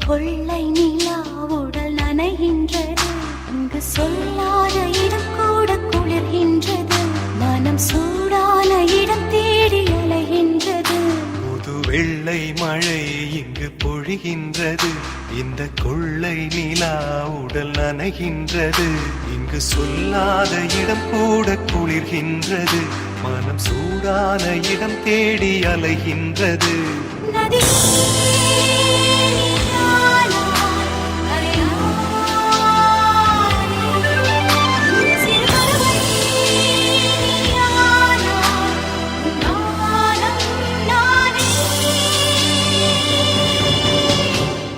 கொள்ளை நிலா உடல் நனைகின்றது. இங்கு சொல்லாத இடம் கூட குளிர்கின்றது. மனம் சூடான இடம் தேடி அலைகின்றது. புது வெள்ளை மழை இங்கு பொழிகின்றது. இந்த கொள்ளை நிலா உடல் நனைகின்றது. இங்கு சொல்லாத இடம் கூட குளிர்கின்றது. மனம் சூடான இடம் தேடி அலைகின்றது.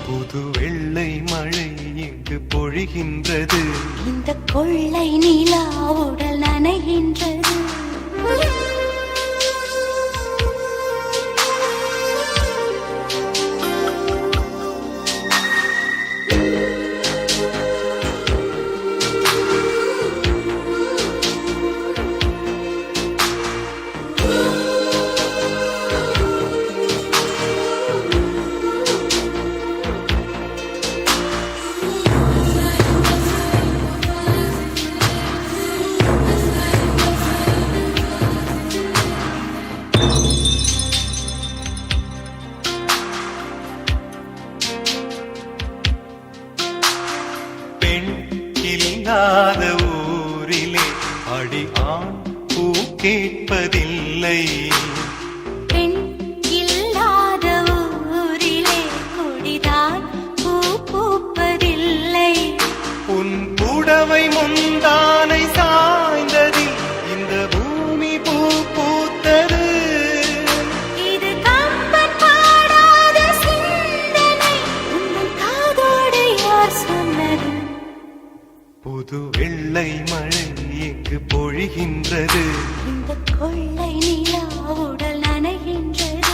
புது வெள்ளை மழை இங்கு பொழிகின்றது. இந்த கொள்ளை நிலா உடல் நனைகின்றது. இல்லாத ஊரிலே அடி ஆண் பூ கேட்பதில்லை. பெண் இல்லாத ஊரிலே கொடிதான் பூ பூப்பதில்லை. உன் புடவை முந்தானை சாய்ந்ததில் இந்த பூமி பூ பூத்தது. இது கம்பன் பாடாத சிந்தனை. உன் காதோடு யார் சொன்னது? புது வெள்ளை மழை இங்கு பொழிகின்றது. இந்த கொள்ளை நிலா உடல் நனைகின்றது.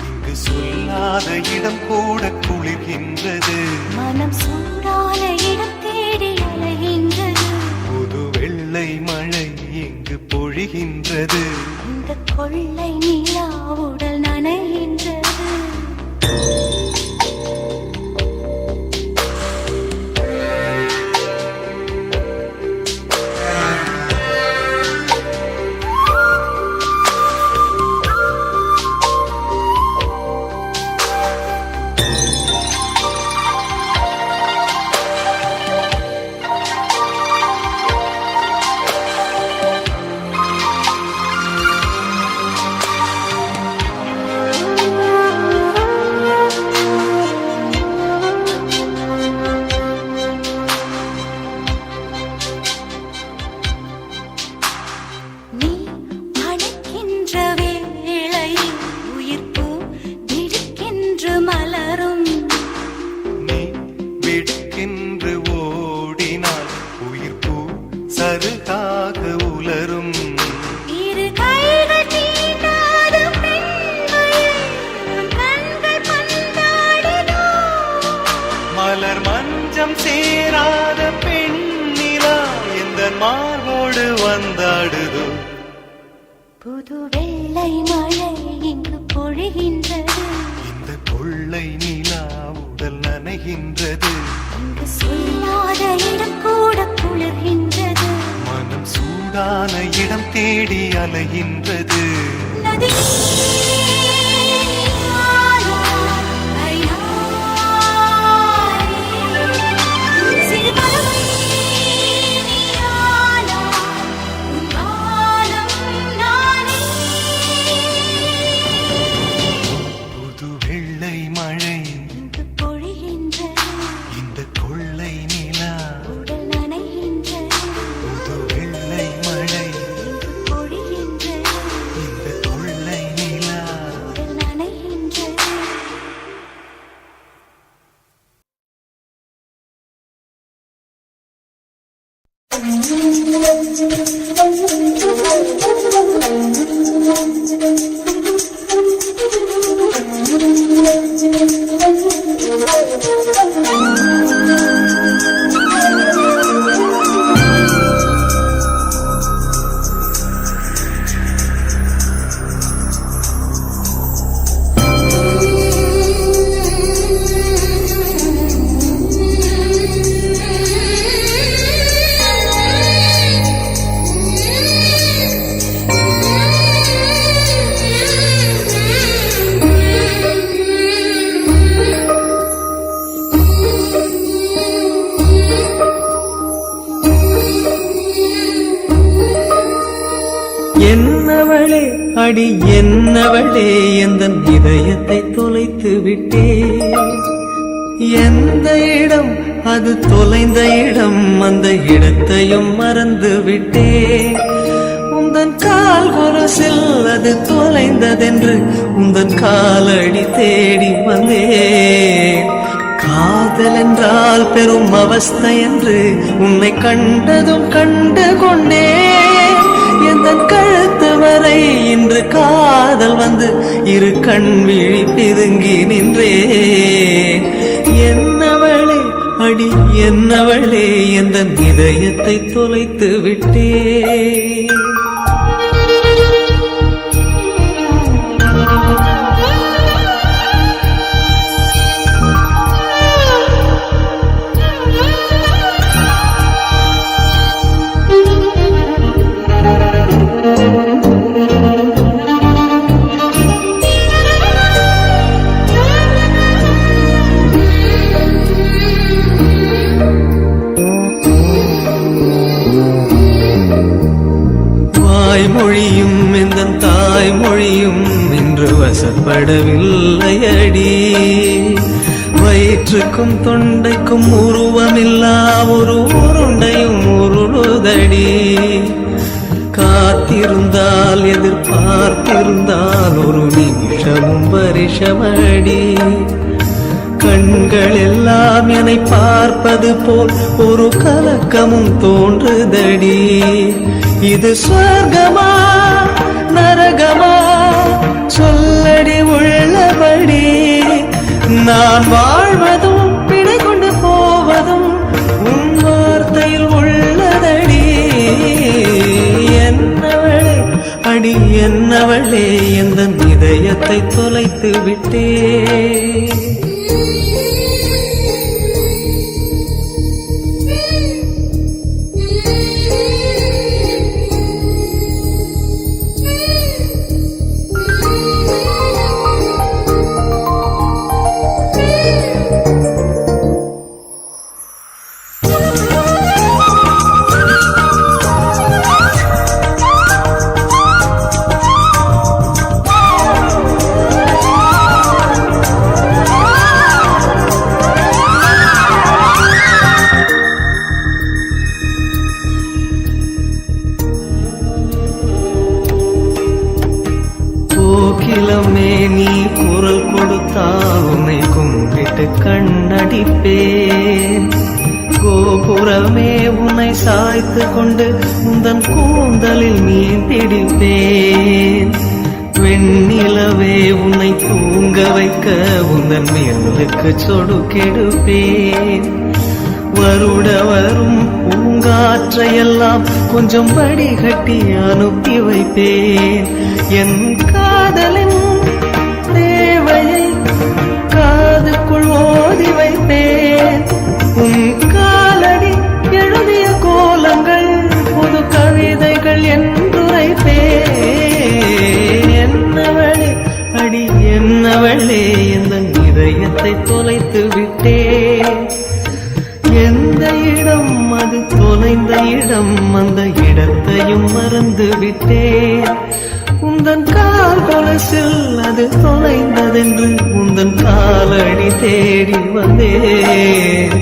இங்கு சொல்லாத இடம் கூட குளிர்கின்றது. மனம் சூடான இடம் தேடி அலைகின்றது. புது வெள்ளை மழை இங்கு பொழிகின்றது. இந்த கொள்ளை நிலா உடல் நனைகின்றது. சருகாக உலரும். இரு கைகள் தீண்டாத பெண்மையை கண்கள் பந்தாடுதோ. மலர் மஞ்சம் சேராத பெண்ணிலா எந்த மார்போடு வந்தாடுதோ. புது வெள்ளை மழை இங்கு பொழிகின்றது. இந்த கொள்ளை நிலா உடல் நனைகின்றது. இங்கு சொல்லாத இடம் கூட குளிர்கின்றது. மனம் சூடான இடம் தேடி அலைகின்றது. புது வெள்ளை மழை இங்கு பொழிகின்றது. இந்த கொள்ளை நிலா உடல் நனைகின்றது. புது வெள்ளை மழை இங்கு பொழிகின்றது. இந்த கொள்ளை நிலா உடல் நனைகின்றது. அடி என்னவளே எந்தன் இதயத்தை தொலைத்து விட்டே. எந்த இடம் அது தொலைந்த இடம், அந்த இடத்தையும் மறந்து விட்டே. உந்தன் கால் கொலுசில் அது தொலைந்ததென்று உந்தன் காலடி தேடி வந்தே. காதல் என்றால் பெரும் அவஸ்தை என்று உன்னை கண்டதும் கண்டு கொண்டே. எந்தன் கழுத்து வரை இன்று காதல் வந்து இரு கண் விழி பிதுங்கி நின்றே. என்னவளே அடி என்னவளே எந்தன் இதயத்தை தொலைத்து விட்டே. மொழியும் இந்த தாய்மொழியும் இன்று வசப்படவில்லையடி. வயிற்றுக்கும் தொண்டைக்கும் உருவமில்லா ஒரு உருண்டையும் உருளுதடி. காத்திருந்தால் எதிர்பார்த்திருந்தால் ஒரு நிமிஷமும் வருஷமடி. கண்கள் எல்லாம் என்னை பார்ப்பது போல் ஒரு கலக்கமும் தோன்றுதடி. இது சொர்க்கமா நரகமா சொல்லடி உள்ளபடி. நான் வாழ்வதும் பிழை கொண்டு போவதும் உன் வார்த்தையில் உள்ளதடி. என்னவளே அடி என்னவளே எந்தன் இதயத்தை தொலைத்து விட்டே. கோகிலமே நீ குரல் கொடுத்தால் உன்னை கும்பிட்டு கண்ணடிப்பேன். கோபுரமே உன்னை சாய்த்து கொண்டு உந்தன் கூந்தலில் மீன் பிடிப்பேன். வெண்ணிலவே உன்னை தூங்க வைக்க உந்தன் மேலுக்கு சொடுக்கெடுப்பேன். வருட வரும் பூங்காற்றையெல்லாம் கொஞ்சம் வடிகட்டி அனுப்பி வைப்பேன். என் காதலின் தேவையை காதுக்குள் ஓதி வைப்பேன். உன் காலடி எழுதிய கோலங்கள் புது கவிதைகள் என்றுரைப்பேன். என்னவளே அடி என்னவளே எந்தன் இதயத்தை தொலைத்து விட்டேன். எந்த இடம் அது தொலைந்த இடம், அந்த இடத்தையும் மறந்து விட்டேன். உந்தன் கால் கொலுசில் அது தொலைந்ததென்று உந்தன் காலடி தேடி வந்தேன்.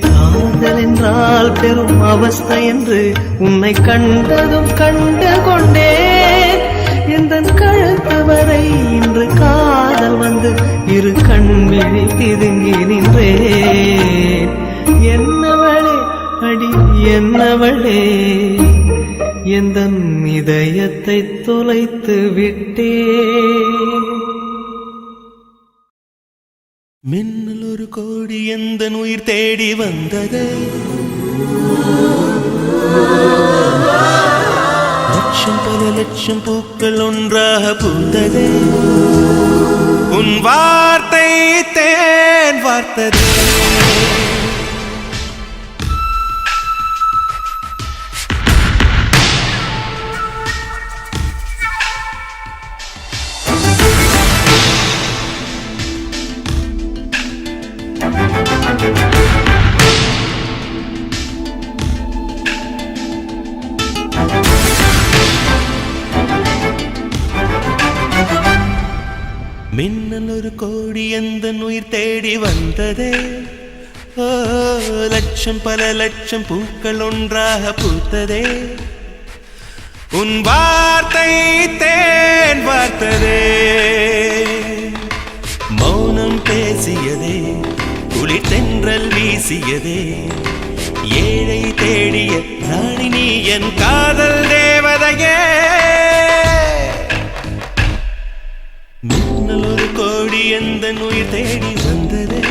காதல் என்றால் பெரும் அவஸ்தை என்று உன்னை கண்டதும் கண்டு கொண்டேன். எந்தன் கழுத்து வரை இன்று காதல் வந்து இரு கண் விழி பிதுங்கி நின்றேன். என்னவளே அடி என்னவளே எந்தன் இதயத்தை தொலைத்து விட்டே. மின்னல் ஒரு கோடி எந்தன் உயிர் தேடி வந்தது. லட்சம் பல லட்சம் பூக்கள் ஒன்றாக பூத்தது. உன் வார்த்தை தேன் வார்த்தது. மின்னல் ஒரு கோடி எந்த உயிர் தேடி வந்ததே. ஓ லட்சம் பல லட்சம் பூக்கள் ஒன்றாக பூத்ததே. உன் வார்த்தை தேன் வார்த்ததே. மௌனம் பேசியதே, குளிர் தென்றல் வீசியதே. ஏழை தேடிய ராணி நீ என் காதல் தேவதையே. மின்னல் ஒரு கோடி எந்த உயிர் தேடி வந்ததே.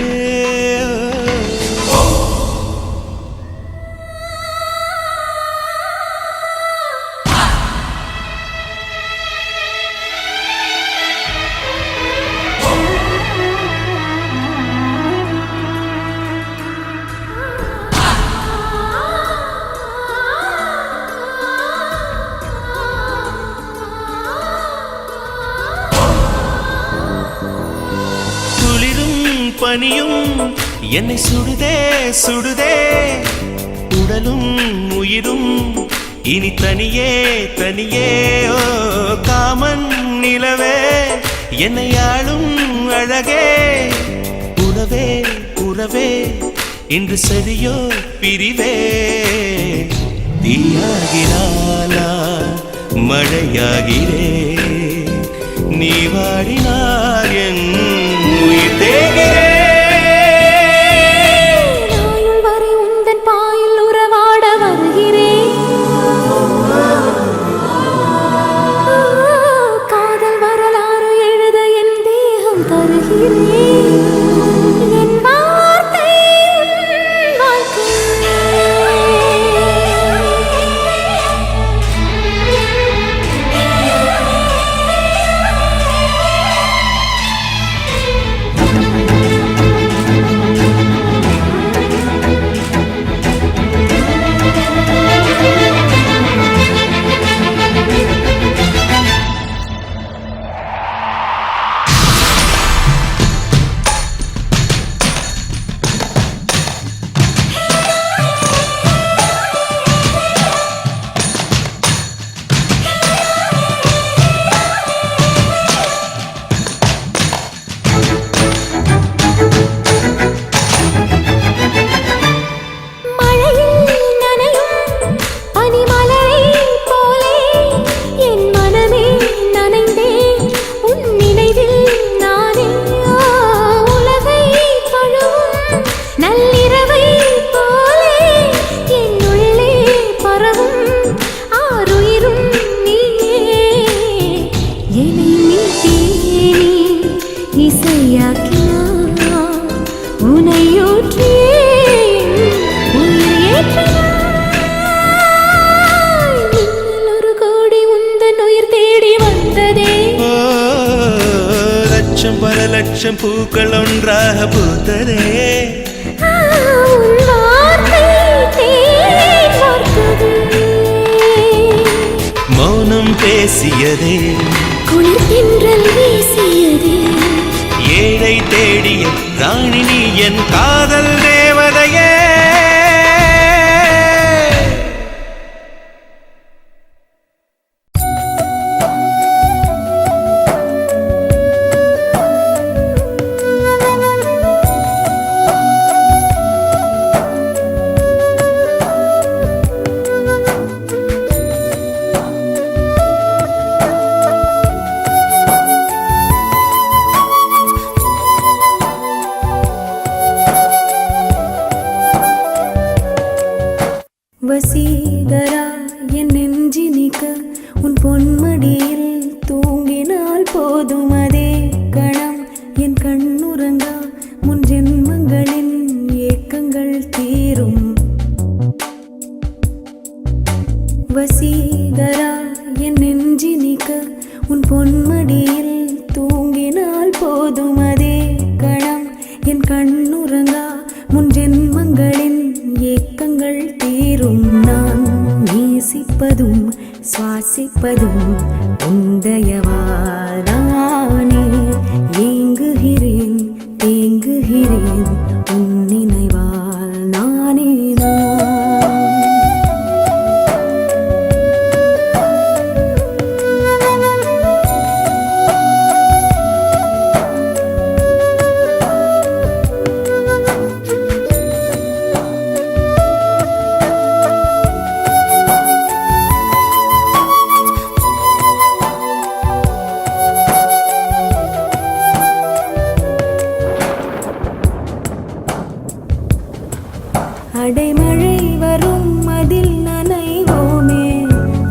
பனியும் என்னை சுடுதே சுடுதே. உடலும் உயிரும் இனி தனியே தனியே. ஓ காமன் நிலவே என்னை ஆளும் அழகே. உறவே உறவே இன்று சரியோ பிரிவே. தீயாகினாலா மழையாகிறே. நீ வாடினார் என் உயிர் தேகிறே. பல லட்சம் பூக்கள் ஒன்றாக பூத்ததே. மௌனம் பேசியதே, குளிர் தென்றல் வீசியதே. ஏழை தேடிய ராணி நீ என் காதல் தேவதையே. வசீகரா என் நெஞ்சினிக்க உன் பொன்மடியில் தூங்கினால் போதும் அதே கணம் என் கண்ணுறங்கா முன் ஜென்மங்களின் ஏக்கங்கள் தீரும். வசீகரா என் நெஞ்சினிக்க உன் பொன்மடியில் தூங்கினால் போதும் அதே கணம் என் கண்ணுறங்கா முன் ஜென்மங்களின் ஏக்கங்கள் தீரும். நான் நேசிப்பதும் சுவாசிப்பதும் உந்தயவாதானே. ஏங்குகிறேன் அடைமழை வரும் அதில் நனைவோமே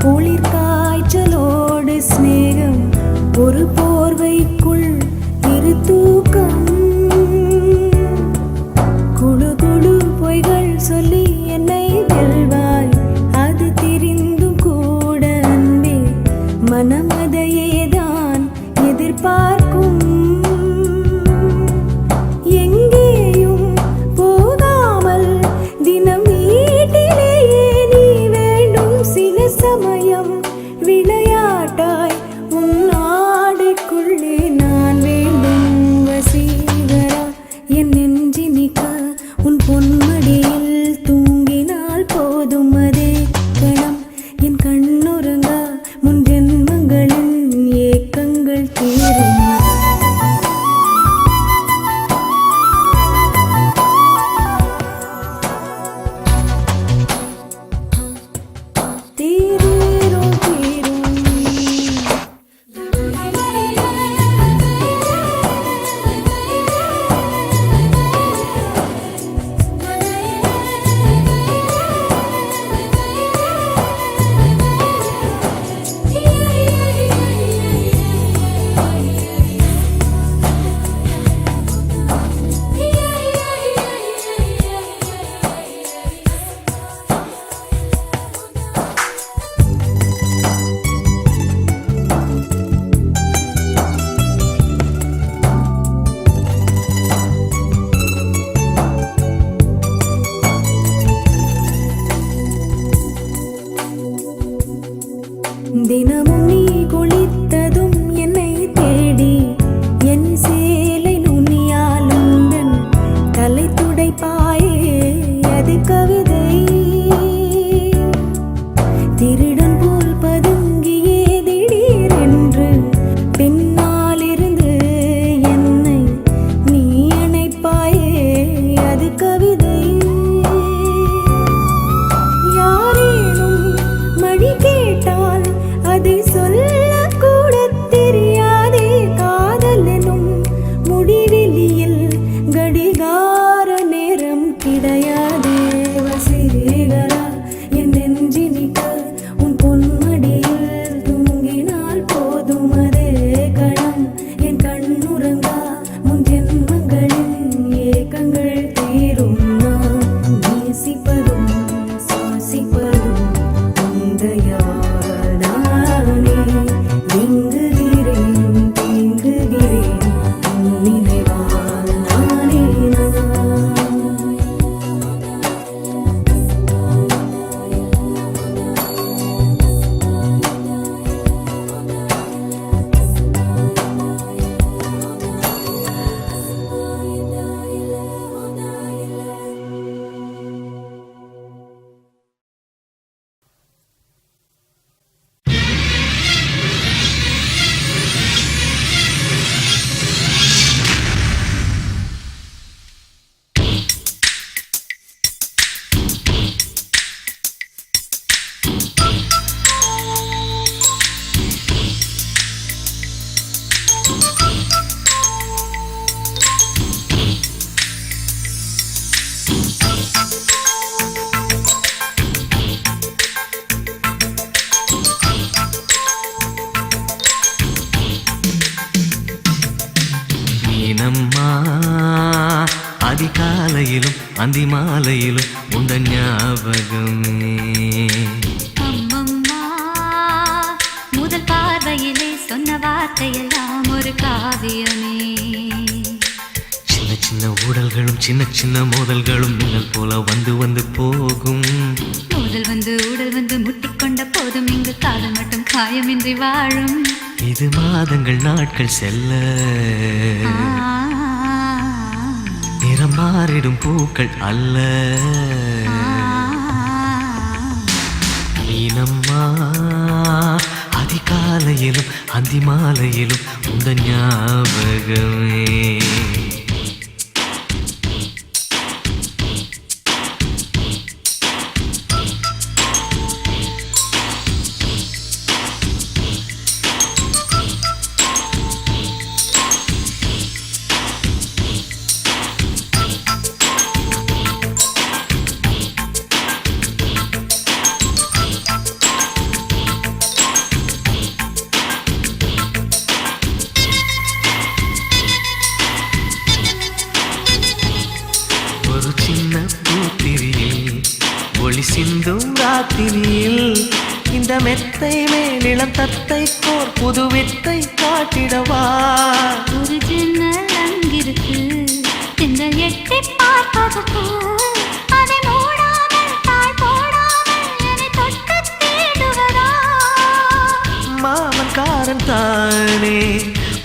குளிர் காய்ச்சலோடு சிநேகம் ஒரு போர்வைக்குள் இரு தூக்கம் குழு குழு பொய்கள் சொல்லி என்னை வெல்வாய் அது தெரிந்தும் கூட அன்பே மனம் அதையேதான் எதிர்பார்க்கும் எங்கேயும் போகாமல் தினம் வீட்டிலேயே நீ வேண்டும் சில சமயம் விளையாட்டாய் உன் ஆடைக்குள்ளே நான் வேண்டும் வசீகரா என் நெஞ்சினிக்க உன் பொன்மடியில் தூங்கினால் போதும் அதே கணம் என் கண்ணுறங்கா முன் ஜென்மங்களின் ஏக்கங்கள் தீரும் தீரும் தீரும் தினமும் நீ குளித்ததும் என்னை தேடி என் சேலை நுனியால் உந்தன் தலை துடைப்பாயே அது கவிதை திருடன் போல் பதுங்கியே திடீரென்று பின்னாலிருந்து என்னை நீ அணைப்பாயே அது கவிதை யாரேனும் மணி கேட்டால் அதை சொல்லக்கூட தெரியாதே காதல் எனும் முடிவெளியில் கடிகார நேரம் கிடையாதே வசீகரா என் நெஞ்சினிக்க உன் பொன்மடியில் தூங்கினால் போதும் அதே கணம் என் கண்ணுறங்கா முன் ஜென்மங்களின் ஏக்கங்கள் தீரும் நான் நேசிப்பதும் சுவாசிப்பதும் உந்தையால் நானே எங்குகிறேன் தேங்குகிறேன் உன் நினைவால் நானே நான் மீனம்மா அதிகாலையிலும் அந்தி மாலையிலும் உந்த ஞாபகமே அம்மம்மா முதல் பார்வையிலே சொன்ன வார்த்தையெல்லாம் ஒரு காவியமே சின்ன சின்ன ஊடல்களும் சின்ன சின்ன மோதல்களும் மின்னல் போல வந்து வந்து போகும் முதல் வந்து உடல் வந்து முட்டிக்கொண்ட போதும் இங்கு காதல் மட்டும் காயமின்றி வாழும் இது மாதங்கள் நாட்கள் செல்ல நிறம் மாறிடும் பூக்கள் அல்ல மீனம்மா அதிகாலையிலும் அந்தி மாலையிலும் உந்த ஞாபகமே ஒளி சிந்தும் ராத்திரியில் இந்த மெத்தை மேலிளம் தத்தை கோர் புது வித்தை காட்டிடவா ஒரு ஜன்னல் அங்கிருக்கு திங்கள் எட்டி பார்ப்பதற்கு அதை மூடாமல் தாழ் போடாமல் என்னை தொட்டு தேடுவதா மாமன் காரன் தானே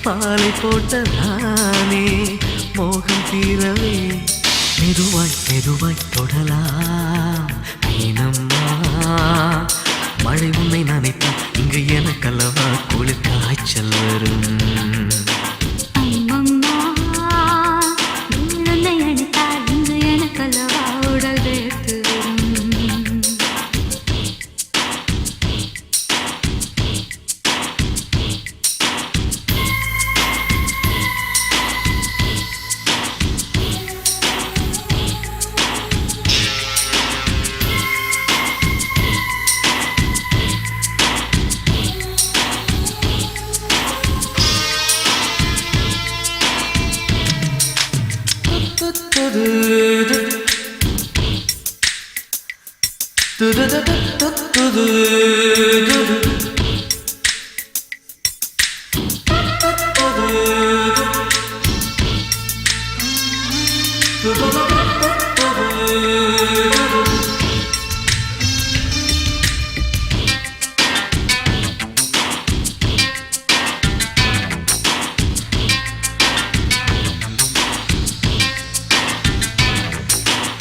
மாலை போட்ட நானே மோகம் தீரவே மெதுவாய் மெதுவாய் தொடலாம் மீனம்மா மழை உன்னை நினைத்தால் இங்கு எனக்கல்லவா குளிர் காய்ச்சல் வரும் அம்மம்மா உன்னை அணித்தால் இங்கு எனக்கல்லவா உடல் வேர்த்து வரும்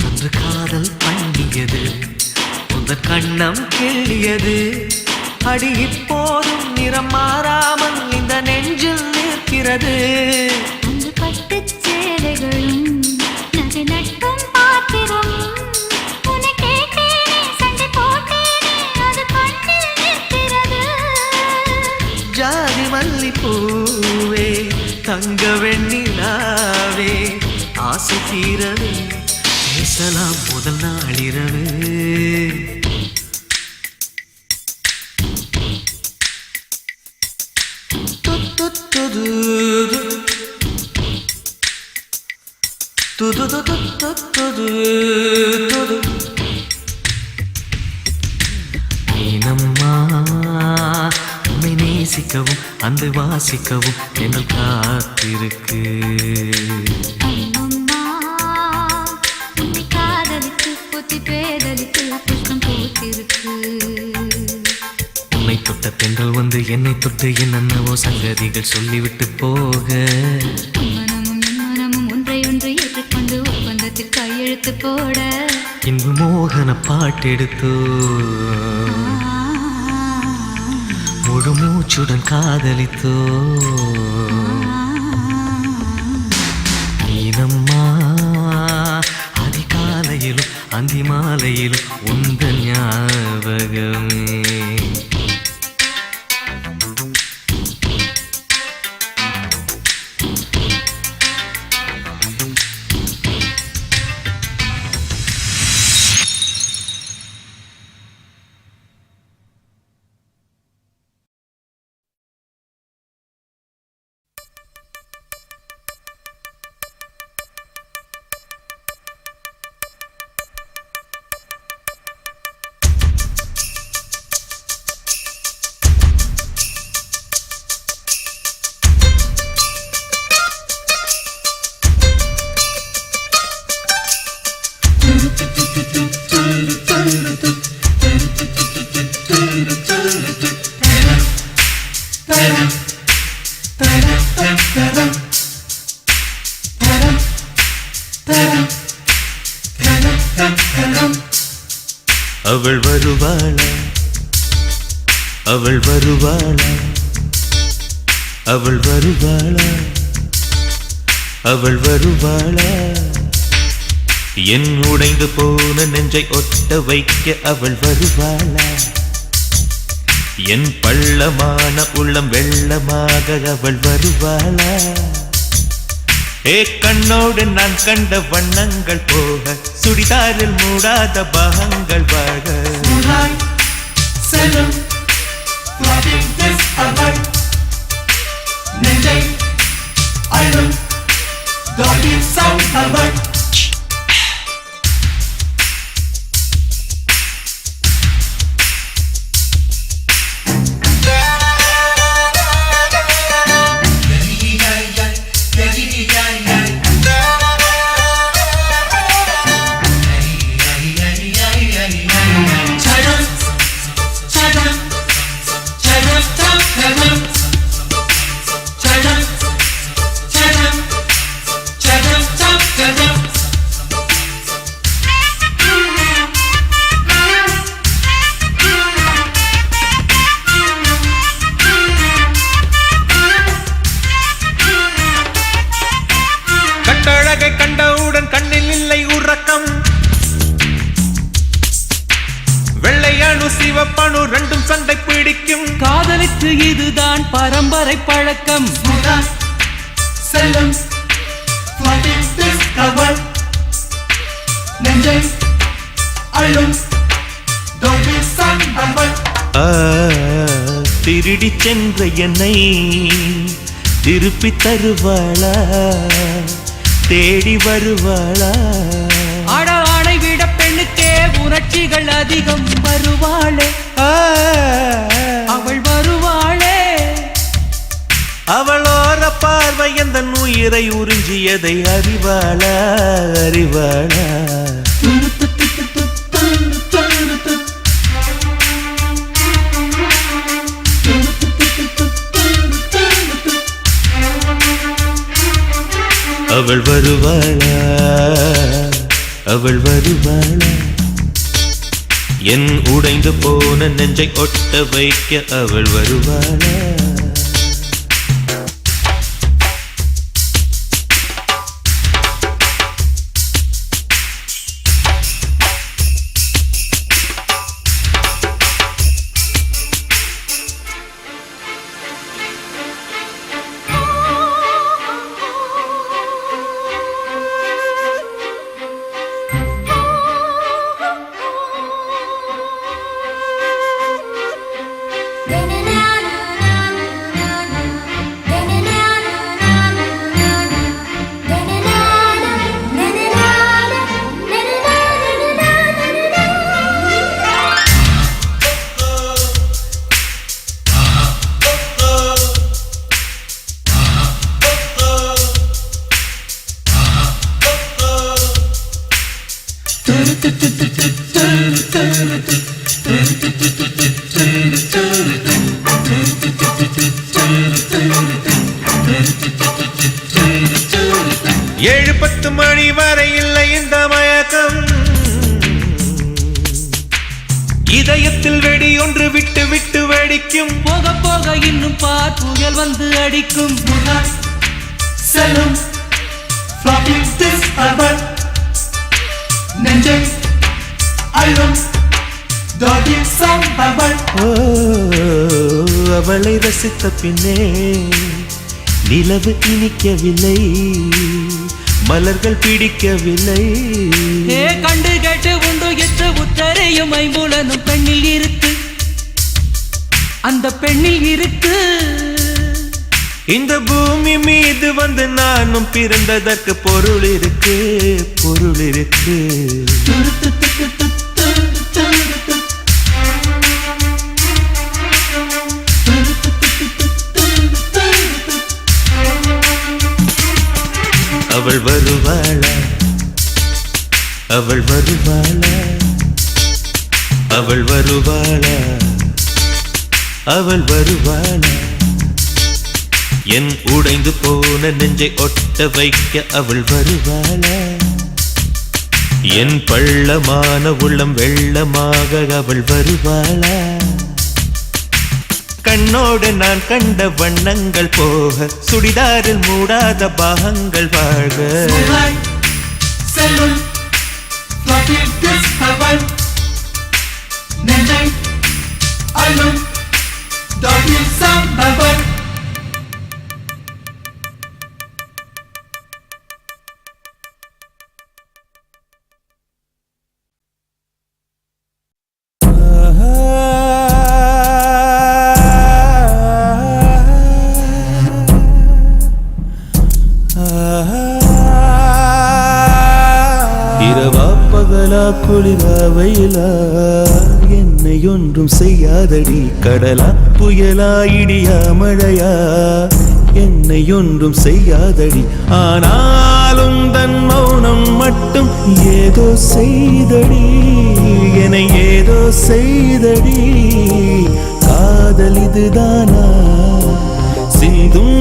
அன்று காதல் பண்ணியது உந்தன் கண்ணம் கிள்ளியது அடி இப்போதும் நிறம் மாறாமல் இந்த நெஞ்சில் நிற்கிறது அங்கு பட்டுச் சேலைகளும் நகை நட்டும் பாத்திரம் உன்னை கேட்டேனே சண்டை போட்டேனே அது கண்ணில் நிற்கிறது ஜாதி மல்லிப்பூவே தங்க வெண்ணிலாவே ஆசை தீரவே பேசலாம் முதல் நாளிரவு மீனம்மா உன்னை நேசிக்கவும் அந்த வாசிக்கவும் எங்கள் காத்திருக்கு அம்மம்மா உன்னை காதலித்து பொத்தி பேதலித்து புஷ்பம் பூத்திருக்கு உன்னை தொட்ட பெண்கள் வந்து என்னை தொட்டு என்னென்னவோ சங்கதிகள் சொல்லிவிட்டு போக மனமும் என் மனமும் ஒன்றை ஒன்று ஏற்றுக்கொண்டு ஒப்பந்தத்தில் கையெழுத்து போட இன்பு மோகன பாட்டெடுத்தோ முழு மூச்சுடன் காதலித்தோ மீனம்மா அதிகாலையிலும் அந்தி மாலையிலும் உந்த ஞாபகமே அவள் வருவாளா அவள் வருவாளா அவள் வருவாளா அவள் வருவாளா என் உடைந்து போன நெஞ்சை ஒட்ட வைக்க அவள் வருவாளா என் பள்ளமான உள்ளம் வெள்ளமாக அவள் வருவாளா ஏ கண்ணோடு நான் கண்ட வண்ணங்கள் போக சுடிதாரில் மூடாத பாகங்கள் வாழ செல்லும் நெஞ்சை அழும் சண்டை பிடிக்கும். காதலுக்கு இதுதான் பரம்பரை பழக்கம். செல்லும் அவள் நெஞ்சை அள்ளும். திருடி சென்ற என்னை திருப்பி தருவாளா, தேடி வருவாளா? ஆடை விட பெண்ணுக்கே உணர்ச்சிகள் அதிகம். வருவாளே அவள் வருவாளே. அவளோர பார்வை எந்த உயிரை உறிஞ்சியதை அறிவாளா, அறிவாளா? அவள் வருவாளா, அவள் வருவாளா? என் உடைந்து போன நெஞ்சை ஒட்ட வைக்க அவள் வருவாளா? ஏழு 10 மணி வரை இல்லை இந்த மயக்கம். இதயத்தில் வெடி ஒன்று விட்டு விட்டு வெடிக்கும். போக போக இன்னும் பார் புயல் வந்து அடிக்கும். செல்லும் நெஞ்சை அள்ளும். அவளை ரசித்த பின்னே நிலவு இனிக்கவில்லை, மலர்கள் பிடிக்கவில்லை. கண்டு கேட்டு உண்டு எட்டு உத்தரையும் ஐம்புலனும் பெண்ணில் இருக்கு, அந்த பெண்ணில் இருக்கு. இந்த பூமி மீது வந்து நானும் பிறந்ததற்கு பொருள் இருக்கு, பொருள் இருக்கு. அவள் வருவாளா, அவள் வருவாளா, அவள் வருவாளா, அவள் வருவாளா? என் உடைந்து போன நெஞ்சை ஒட்ட வைக்க அவள் வருவாளா? என் பள்ளமான உள்ளம் வெள்ளமாக அவள் வருவாளா? கண்ணோடு நான் கண்ட வண்ணங்கள் போக, சுடிதாரில் மூடாத பாகங்கள் வாழ்க. செல்லும் நெஞ்சை அள்ளும். இரவா பகலா குளிரா வெயிலா என்னை ஒன்றும் செய்யாதடி. கடலா புயலா இடியா மழையா என்னை ஒன்றும் செய்யாதடி. ஆனாலும் தன் மௌனம் மட்டும் ஏதோ செய்தடி, என்னை ஏதோ செய்தடி. காதல் இதுதானா? சிந்தும்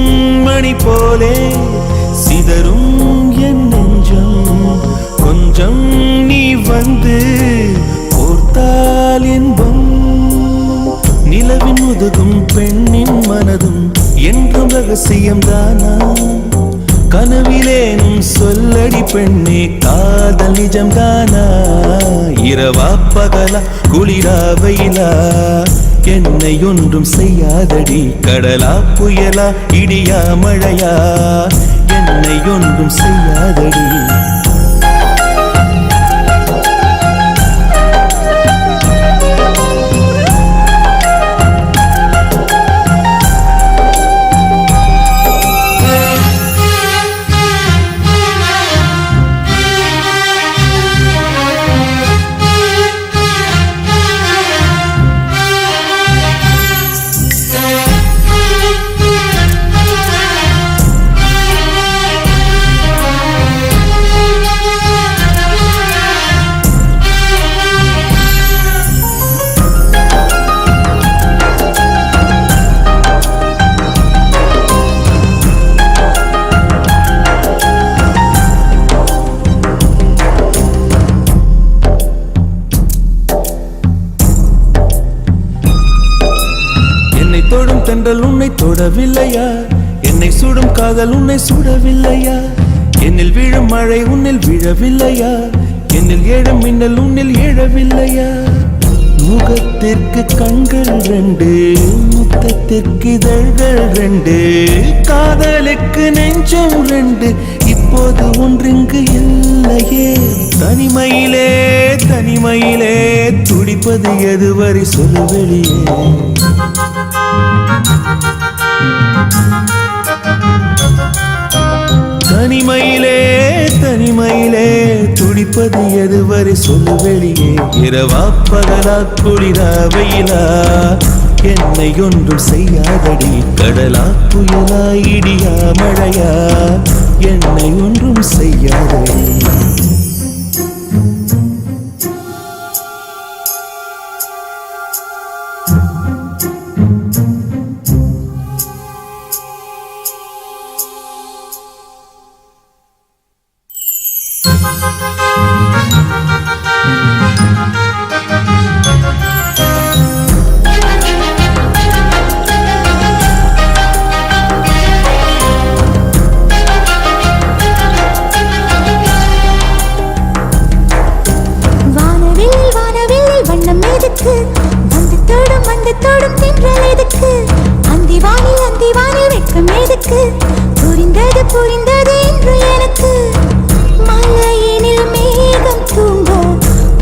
மணி போலே சிதறும் என் நெஞ்சம். கொஞ்சம் நீ வந்து போர்த்தால் இன்பம். நிலவின் முதுகும் பெண்ணின் மனதும் என்றும் ரகசியம்தானா? கனவிலேனும் சொல்லடி பெண்ணே, காதல் நிஜம்தானா? இரவா பகலா குளிரா வெயிலா என்னை ஒன்றும் செய்யாதடி கடலா புயலா இடியா மழையா என்னை ஒன்றும் செய்யாதடி. தொடும் தென்றல் உன்னை தொடவில்லையா என்னை சுடும் காதல் உன்னை சுடவில்லையா என்னில் விழும் மழை உன்னில் விழவில்லையா என்னில் ஏழும் மின்னல் உன்னில் எழவில்லையா. முகத்திற்கு கண்கள் ரெண்டு முத்தத்திற்கு இதழ்கள் ரெண்டு காதலுக்கு நெஞ்சம் ரெண்டு இப்போது ஒன்றிங்கு இல்லையே. தனிமையிலே தனிமையிலே துடிப்பது எதுவரை சொல்லு வெளியே. தனிமையிலே தனிமையிலே துடிப்பது எதுவரை சொல்லு வெளியே. இரவா பகலா குளிரா வெயிலா என்னை ஒன்றும் செய்யாதடி கடலா புயலா இடியா மழையா என்னை ஒன்றும் செய்யாதடி. தொடும் தென்றல் எதுக்கு அந்திவானில் வெட்கம் எதுக்கு புரிந்தது புரிந்தது என்று எனக்கு. மலையினில் மேகம் தூங்க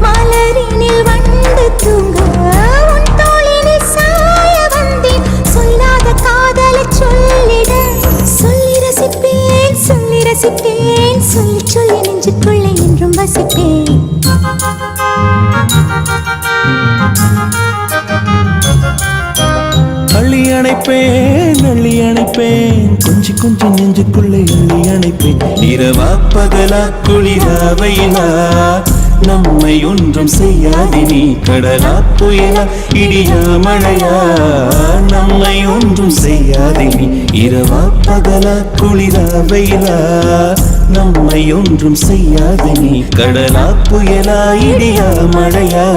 மலரினில் வண்டு தூங்க உன் தோளினில் சாய வந்தேன் சொல்லாத காதலை சொல்லிட. சொல்லி ரசிப்பேன் சொல்லி ரசிப்பேன் சொல்லி சொல்லி நெஞ்சுக்குள்ளே என்றும் வசிப்பேன். அள்ளி அணைப்பேன் கொஞ்சி கொஞ்சி நெஞ்சுக்குள்ளே அள்ளி அணைப்பேன். இரவா பகலா குளிரா வெயிலா நம்மை ஒன்றும் செய்யாதினி கடலா புயலா இடியா மழையா நம்மை ஒன்றும் செய்யாதினி. இரவா பகலா குளிரா வெயிலா நம்மை ஒன்றும் செய்யாதினி கடலா புயலா இடியா மழையா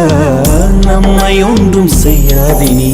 நம்மை ஒன்றும் செய்யாதினி.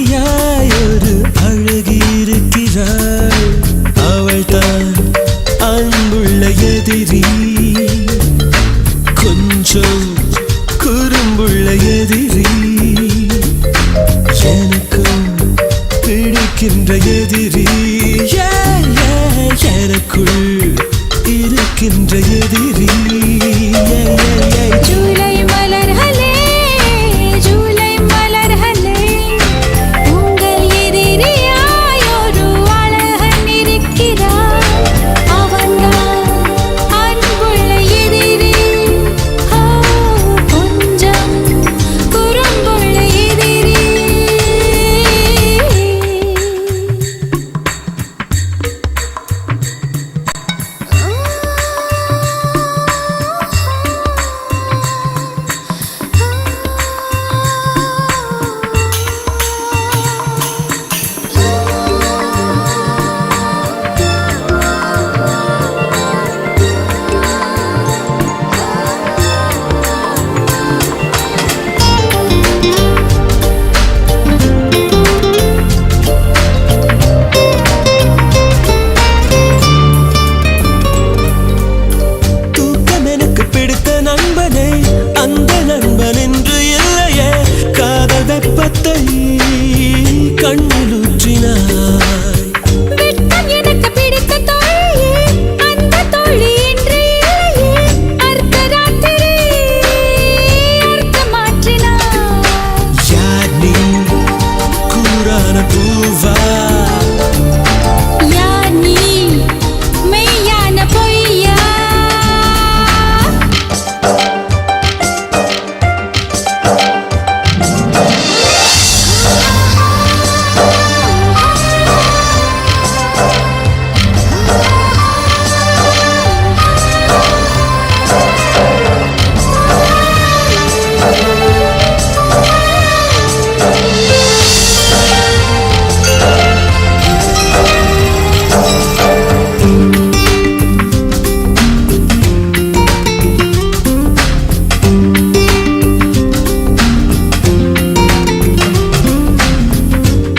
எதிரியாய் ஒரு அழகி இருக்கிறாள். அவள்தான் அன்புள்ள எதிரி, கொஞ்சம் குறும்புள்ள எதிரி, எனக்கும் பிடிக்கின்ற எதிரி, எனக்குள் இருக்கின்ற எதிரி. ஜூலை மலர்களே ஜூலை மலர்களே உங்கள் எதிரியாய் ஒரு அழகன் இருக்கிறார். அவன்தான் அன்புள்ள எதிரி, கொஞ்சம் குறும்புள்ள எதிரி. தூக்கம் எனக்கு பிடித்த நண்பனே, அந்த நண்பன் என்று இல்லையே. காதல் வெப்பத்தை கண்ணில் ஊற்றினாய். வெட்கம் எனக்கு பிடித்த தோழியே, அந்த தோழி என்று இல்லையே. அர்த்தராத்திரி அர்த்த மாற்றினாய். யார் நீ, கூரான பூவா? யார் நீ மெய்யான பொய்யா?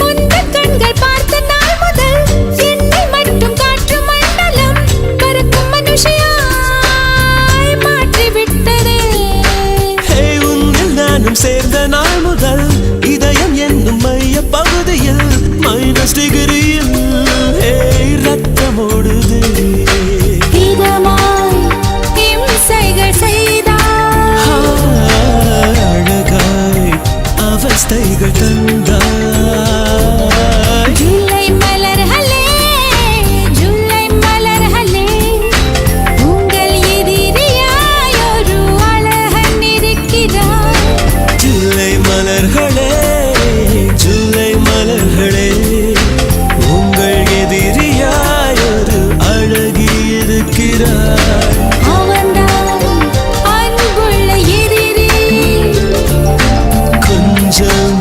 உந்தன் கண்கள் பார்த்த நாள் முதல் என்னை மட்டும் காற்று மண்டலம் பறக்கும் மனுஷியாய் மாற்றிவிட்டதே. ஹே, உன்னில் நானும் சேர்ந்த நாள் முதல் இதயம் என்னும் மைய பகுதியில் மைனஸ் டிகிரியில் ரத்தம் ஓடுது. இதமாய் இம்சைகள் செய்தாய். அழகாய் அவஸ்தைகள் தந்தாய். ஜூலை மலர்களே ஜூலை மலர்களே உங்கள் எதிரியாய் ஒரு அழகன் இருக்கிறார். ஜூலை மலர்களே, ஜூலை மலர்களே, உங்கள் எதிரியாய் ஒரு அழகி இருக்கிறார். அவன்தான் அன்புள்ள எதிரி, கொஞ்சம்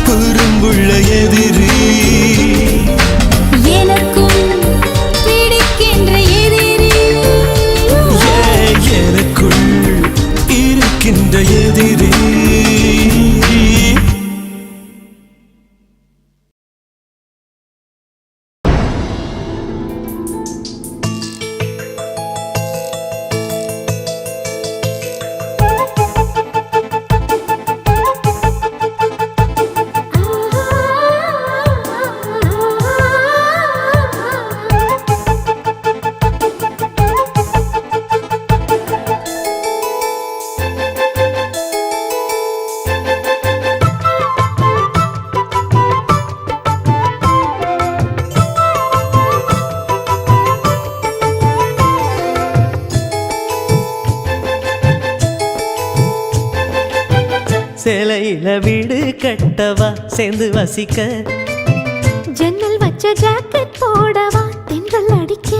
குறும்புள்ள எதிரி, எனக்கும் பிடிக்கின்ற எதிரி. எனக்குள் இருக்கின்ற எதிரி. சேலையில வீடு கட்டவா சேர்ந்து வசிக்க, ஜன்னல் வச்ச ஜாக்கெட் போடவா தென்றல் அடிக்க,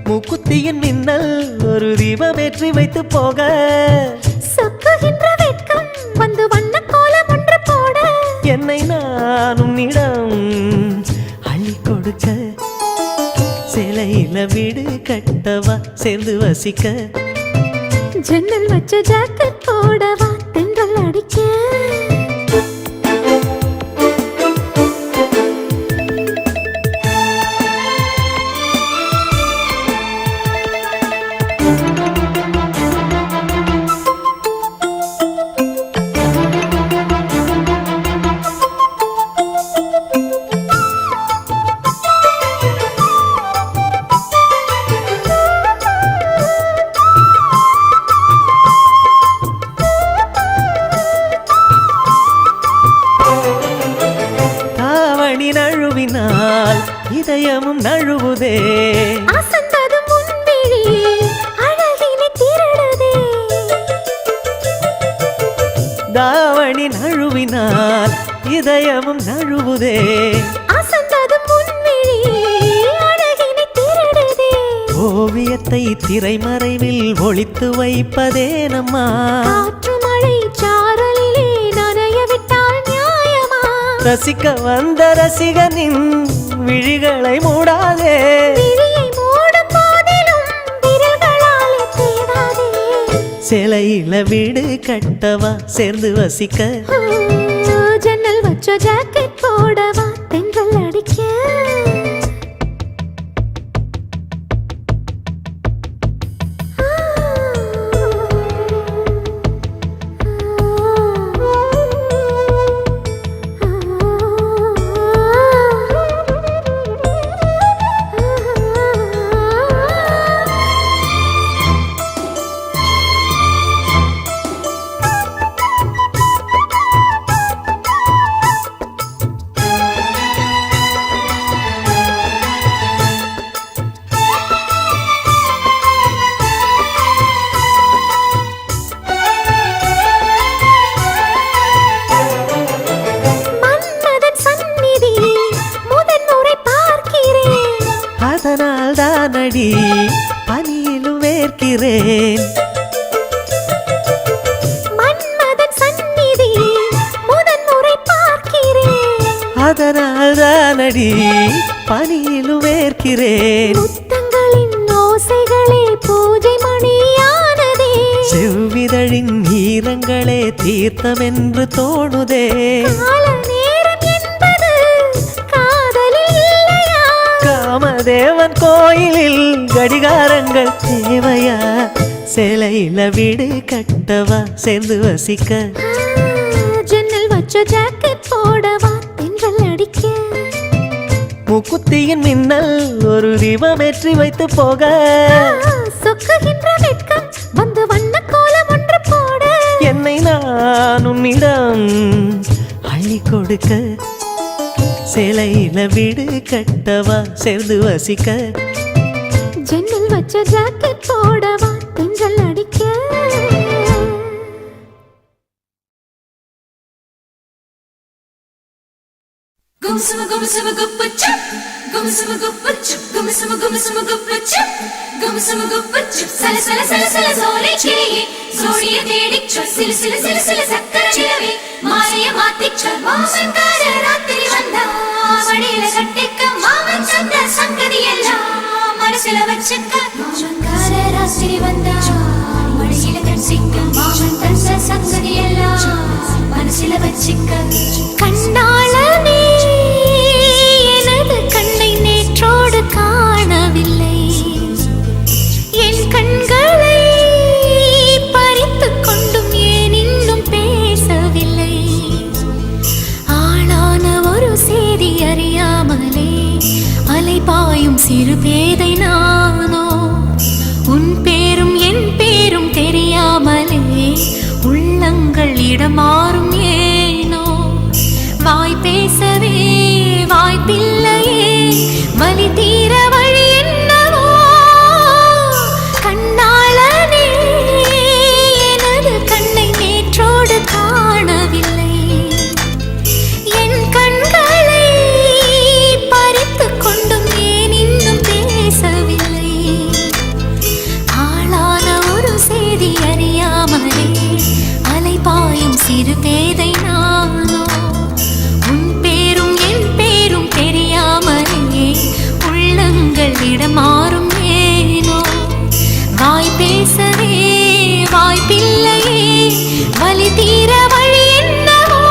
மூக்குத்தியின் மின்னல் ஒரு தீபம் ஏற்றி வைத்து போக, சொக்குகின்ற வெட்கம் வந்து வண்ண கோலம் ஒன்று போட, என்னை நான் உன்னிடம் அள்ளி கொடுக்க. சேலையில வீடு கட்டவா சேர்ந்து வசிக்க, ஜன்னல் வச்ச ஜாக்கெட் போடவா தென்றல் அடிக்க. இதயமும் நழுவுதே அசந்தது முன்விழி அழகினை திருடுதே தாவணி நழுவினால் இதயமும் நழுவுதே அசந்தது முன்விழி அழகினை திருடுதே ஓவியத்தை திரைமறைவில் ஒளித்து வைப்பதே நம்மா காற்று மழை சாரலிலே நனைய விட்டால் நியாயமா ரசிக்க வந்த ரசிகனின் விழிகளை மூடாதே விழியை மூடும் போதிலும் விரல்களாலே தேடாதே சிலையில வீடு கட்டவா சேர்ந்து வசிக்க ஜன்னல் வச்ச ஜாக்கெட் போடவா தென்றல் அடிக்க மன்மதன் சந்நிதி முதன்முறை பார்க்கிறேன் அதனால் தானடி பனியிலும் வேர்க்கிறேன் மன்மதன் சந்நிதி முதன்முறை பார்க்கிறேன் அதனால் தானடி பனியிலும் வேர்க்கிறேன் முத்தங்களின் ஓசைகளே பூஜை மணியானதே செவ்விதழின் ஈரங்களே தீர்த்தமென்று தோணுதே கால நேரம் என்பது காதலில் இல்லையா காமதேவன் கோயிலில் கடிகாரங்கள் தேவையா சிலையில வீடு கட்டவா சேர்ந்து வசிக்க ஜன்னல் வச்ச ஜாக்கெட் போடவா தென்றல் அடிக்க முக்குத்தியின் மின்னல் ஒரு தீபமேற்றி வைத்து போக சொக்குகின்ற வெட்கம் வந்து வண்ண கோலம் ஒன்று போட என்னை நான் உன்னிடம் அள்ளி கொடுக்க சிலையில வீடு கட்டவா சேர்ந்து வசிக்க ஜன்னல் வச்ச ஜாக்கெட் போடவா தென்றல் அடிக்க Gumsuma gumsuma guppuchu, gumsuma guppuchu, gumsuma gumsuma guppuchu, gumsuma guppuchu. Sala sala sala sala zoli chiliye, zoliye dedichu, sil sil sil sil sakkara chilave, maaliya maathichu, maaman kaara raatiri vanda, vadiyila kattikka maaman sandha sangadhi ella, manasila vachikka, maaman kaara raatiri vanda, vadiyila kattikka, maaman sandha sangadhi ella, manasila vachikka. கண்ணாளனே எனது கண்ணை நேற்றோடு காணவில்லை என் கண்களை பறித்துக் கொண்டும் ஏன் இன்னும் பேசவில்லை ஆளான ஒரு செய்தி அறியாமலே அலைபாயும் சிறு பேதை நானோ உன் பேரும் என் பேரும் தெரியாமலே உள்ளங்கள் இடமாறும் ஏனோ வாய் பேசவே வாய்ப்பில்லையே வலி தீர வழி என்னவோ கண்ணாளனே எனது கண்ணை நேற்றோடு காணவில்லை என் கண்களை பறித்துக் கொண்டும் ஏன் இன்னும் பேசவில்லை ஆளான ஒரு செய்தி அறியாமலே அலைபாயும் சிறு பேதை நானோ உன் பேரும் என் பேரும் தெரியாமலே உள்ளங்கள் இடமாறும் ஏனோ வாய் பேசவே வாய்ப்பில்லையே வலி தீர வழி என்னவோ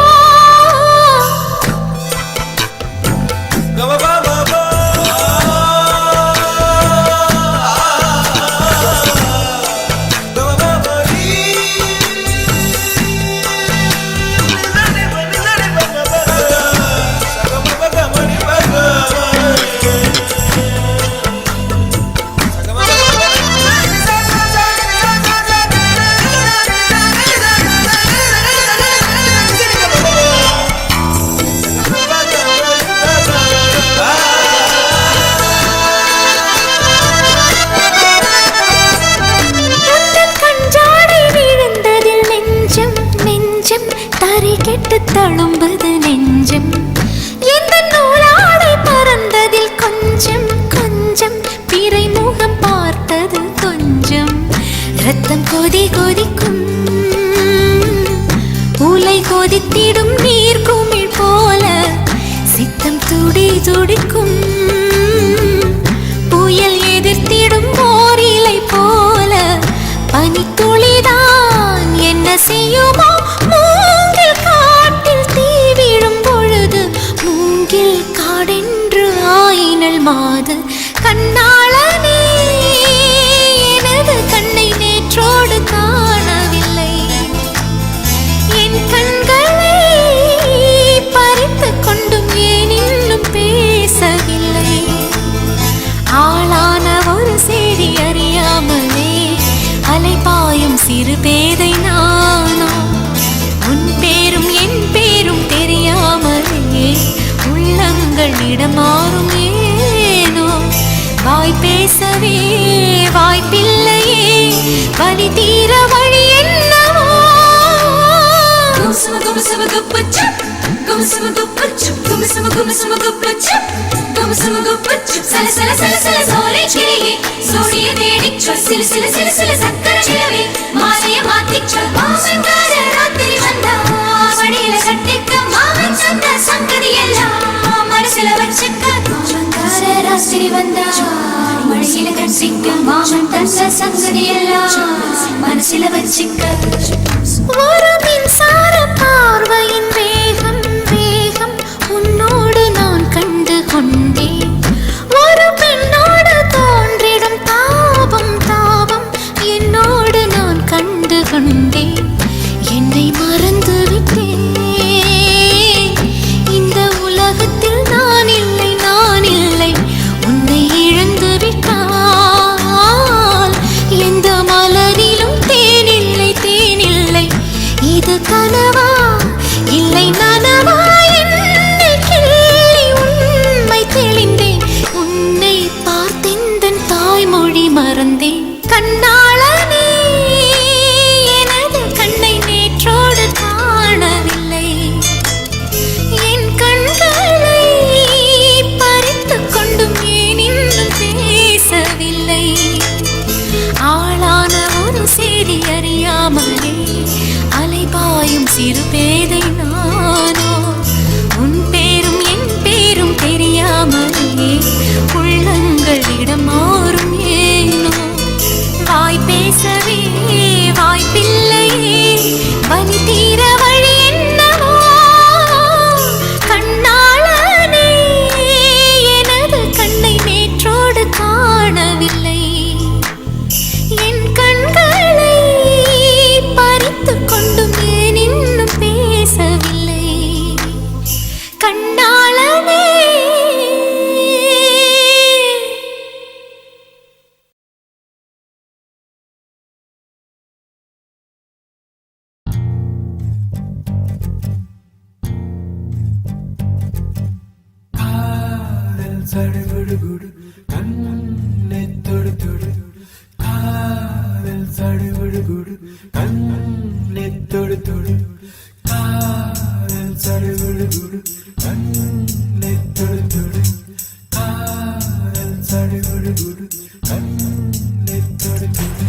ரத்தம் கொதி கொதிக்கும் உலை கொதித்திடும் நீர் குமிழ் போல சித்தம் துடி துடிக்கும் புயல் எதிர்த்திடும் ஓரிலை போல பனித்துளிதான் என்ன செய்யுமோ மூங்கில் காட்டில் தீ விழும் பொழுது மூங்கில் காடென்று ஆயினல் மாது கண்ணாளனே எனது கண்ணை நேற்றோடு காணவில்லை என் கண்களை பறித்து கொண்டும் ஏன் இன்னும் பேசவில்லை ஆளான ஒரு செய்தி அறியாமலே அலைபாயும் சிறு பேதை நானோ உன் பேரும் என் பேரும் தெரியாமலே உள்ளங்கள் இடமாறும் ஏனோ வாய் பேசவே வாய்ப்பில்லையே வலி தீர வழி என்னவோ Gumsama gumsama guppuchu, gumsama guppuchu, gumsama gumsama guppuchu, gumsama guppuchu. Sala sala sala sala sole chiliye, sodiye dedichu, sila sila sila sila sakkara chilave, maalaye maathichu. Maavangara rathiri vanda, vadiyila kattikka maavan sanda sangadhi ellam manasila vachikka. Maavangara rathiri vanda, vadiyila kattikka maavan sanda sangadhi ellam manasila vachikka. ஒரு மின்சார பார்வையின் வேகம் வேகம் உன்னோடு நான் கண்டு கொண்டேன் ஒரு பெண்ணோடு தோன்றிடும் தாபம் தாபம் என்னோடு நான் கண்டு கொண்டேன் என்னை மறந்து விட்டேன் இந்த உலகத்தில் நான் இல்லை உன்னை இழந்து விட்டால் எந்த மலரிலும் தேனில்லை இது கனவா இல்லை நனவா என்னை கிள்ளி உண்மை தெளிந்தேன் உன்னை பார்த்தெந்தன் தாய்மொழி மறந்தேன் கண்ணாளனே எனது கண்ணை நேற்றோடு காணவில்லை என் கண்களை பறித்து கொண்டும் ஏன் இன்னும் பேசவில்லை ஆளான ஒரு செய்தி அறியாமலே அலைபாயும் சிறு பேதை நானோ உன் பேரும் என் பேரும் தெரியாமலே உள்ளங்களிடம் மாறும் ஏனோ வாய் பேசவே வாய்ப்பில்லையே வலி தீர வழி என்னவோ கண்ணாளனே எனது கண்ணை நேற்றோடு காணவில்லை என் கண்களை பறித்து கொண்டும் ஏன் இன்னும் பேசவில்லை கண்ணாளனே சடுகுடு கண்ணை தொடு தொடு காதல் சடுகுடு கண்ணை தொடு தொடு காதல் சடுகுடு கண்ணை தொடு தொடு காதல் சடுகுடு கண்ணை தொடு தொடு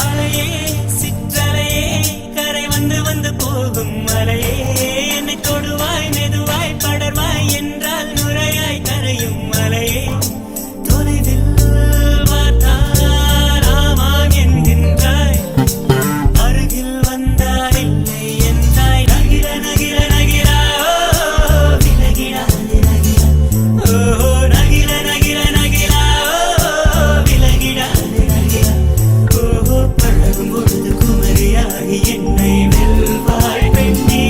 அலையே சிற்றலையே கரை வந்து வந்து போகும் மலையே என்னை தொடுவாய் மெதுவாய் படர்வாய் என்றால் நுரையாய் கரையும் மலையே தொலைவில் பார்த்தால் ஆமாம் என்கின்றாய் அருகில் வந்தால் இல்லை என்றாய் நகிர நகிர நகிரா விலகிடாது நகிரா ஓ நகிர நகிர நகிரா விலகிடாது நகிரா பழகும் பொழுது குமரியாகி என்னை வெல்வாய் பெண்ணே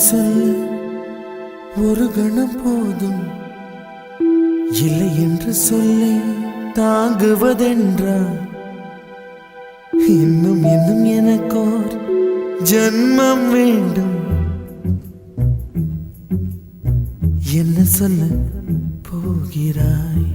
சொல்ல ஒரு கணம் போதும், இல்லை என்று சொல்லை தாங்குவதென்றா? இன்னும் இன்னும் எனக்கோர் ஜன்மம் வேண்டும். என்ன சொல்ல போகிறாய்?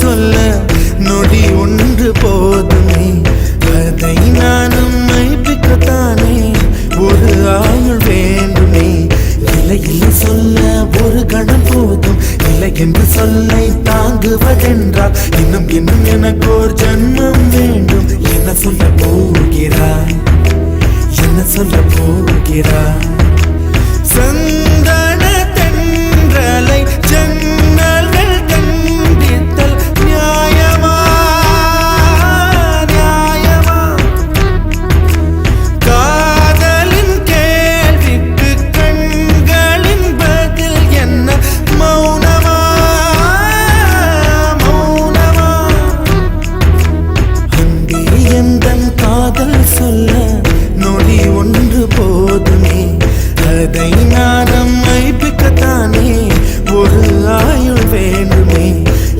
சொல்ல நொடி ஒன்று போதுமே, அதை நானும் மைப்பிக்கத்தானே ஒரு ஆயுள் வேண்டுமே. இல்லை இல்லை சொல்ல ஒரு கணம் போதும், இல்லை என்று சொல்லை தாங்குவதென்றால் இன்னும் இன்னும் எனக்கு ஒரு ஜன்மம் வேண்டும். என்ன சொல்ல போகிறாய்? என்ன சொல்ல போகிறாய்? சந்தன தென்றலை ஜன்னல்கள் கண்டித்தல் நியாயமா நியாயமா? காதலின் கேள்விக்கு கண்களின் பதில் என்ன மௌனமா மௌனமா? அன்பே எந்தன் காதல் சொல்ல நொடி ஒன்று போதுமே, அதை நானும் மைப்பிக்கத்தானே ஒரு ஆயுள் வேண்டுமே.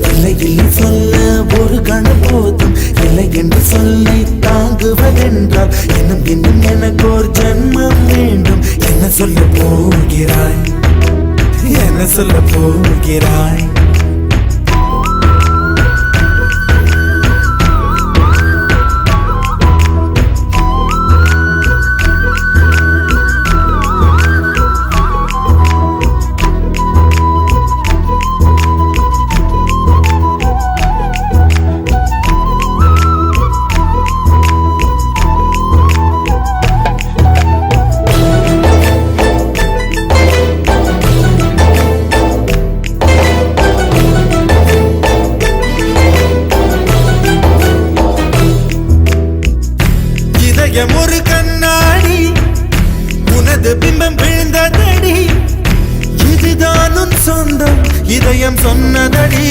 இல்லை இல்லை சொல்ல ஒரு கணம் போதும், இல்லை என்று சொல்லை தாங்குவதென்றால் இன்னும் இன்னும் எனக்கு ஒரு ஜன்மம் வேண்டும். என்ன சொல்ல போகிறாய்? என்ன சொல்ல போகிறாய்? ஒரு கண்ணாடி உனது பிம்பம் விழுந்ததடி, இதுதான் உன் சொந்தம் இதயம் சொன்னதடி.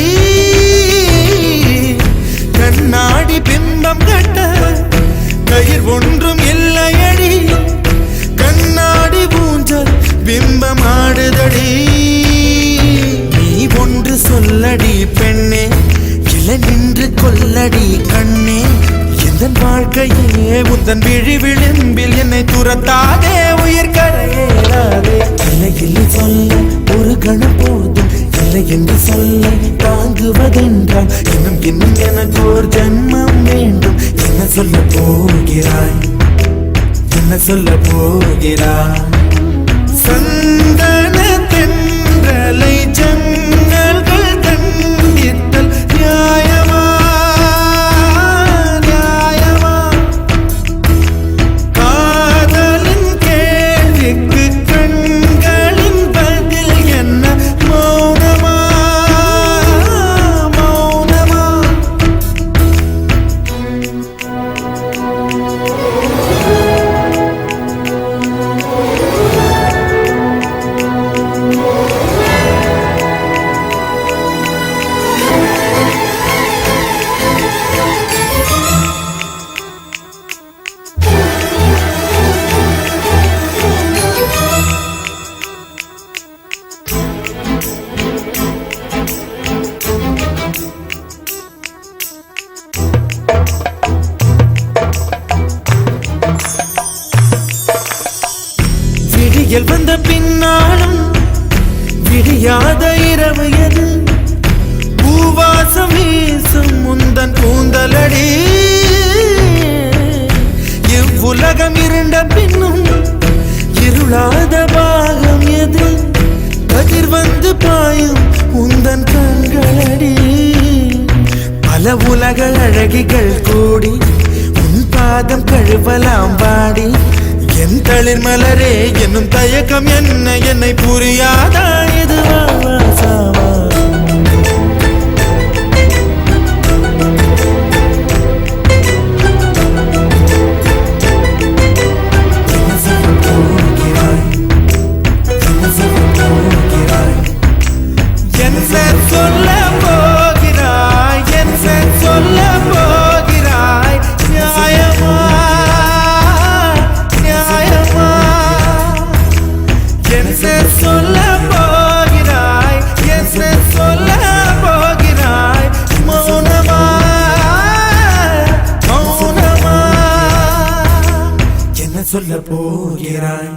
கண்ணாடி பிம்பம் கட்ட கயிர் ஒன்றும் இல்லையடி, கண்ணாடி ஊஞ்சல் பிம்பம் ஆடுதடி. நீ ஒன்று சொல்லடி பெண்ணே, இலை நின்று கொல்லடி கண்ணே. எந்தன் வாழ்க்கையே உந்தன் விழி விளிம்பில் என்னை துரத்தாதே, உயிர் கரையேறாதே. இல்லை இல்லை சொல்ல ஒரு கணம் போதும், இல்லை என்று சொல்ல தாங்குவதென்றால் இன்னும் இன்னும் எனக்கு ஒரு ஜன்மம் வேண்டும். என்ன சொல்ல போகிறாய்? என்ன சொல்ல போகிறாய்? சந்தன தென்றலை ஜன்னல்கள் கண்டித்தல் நியாயமா நியாயமா? காதலின் கேள்விக்கு கண்களின் பதில் என்ன மௌனமா மௌனமா? விடியல் வந்த பின்னாலும் விடியாத இரவு எது? பூவாசம் வீசும் முந்தன் கூந்தலடி. இவ்வுலகம் இருண்ட பின்னும் இருளாத பாகம் எது? கதிர் வந்து பாயும் உந்தன் கண்களடி. அழகிகள் கூடி உன் பாதம் கழுவலாம் பாடி என் தளிர் மலரே என்னும் தயக்கம் என்ன என்னை புரியாதா இது சாவா சொல்ல போகிறாய் என் சொல்ல போகிறாய் நியாயமா நியாயமா என் சொல்ல போகிறாய் என் சொல்ல போகிறாய் மௌனமா மௌனமா என்ன சொல்ல போகிறாய்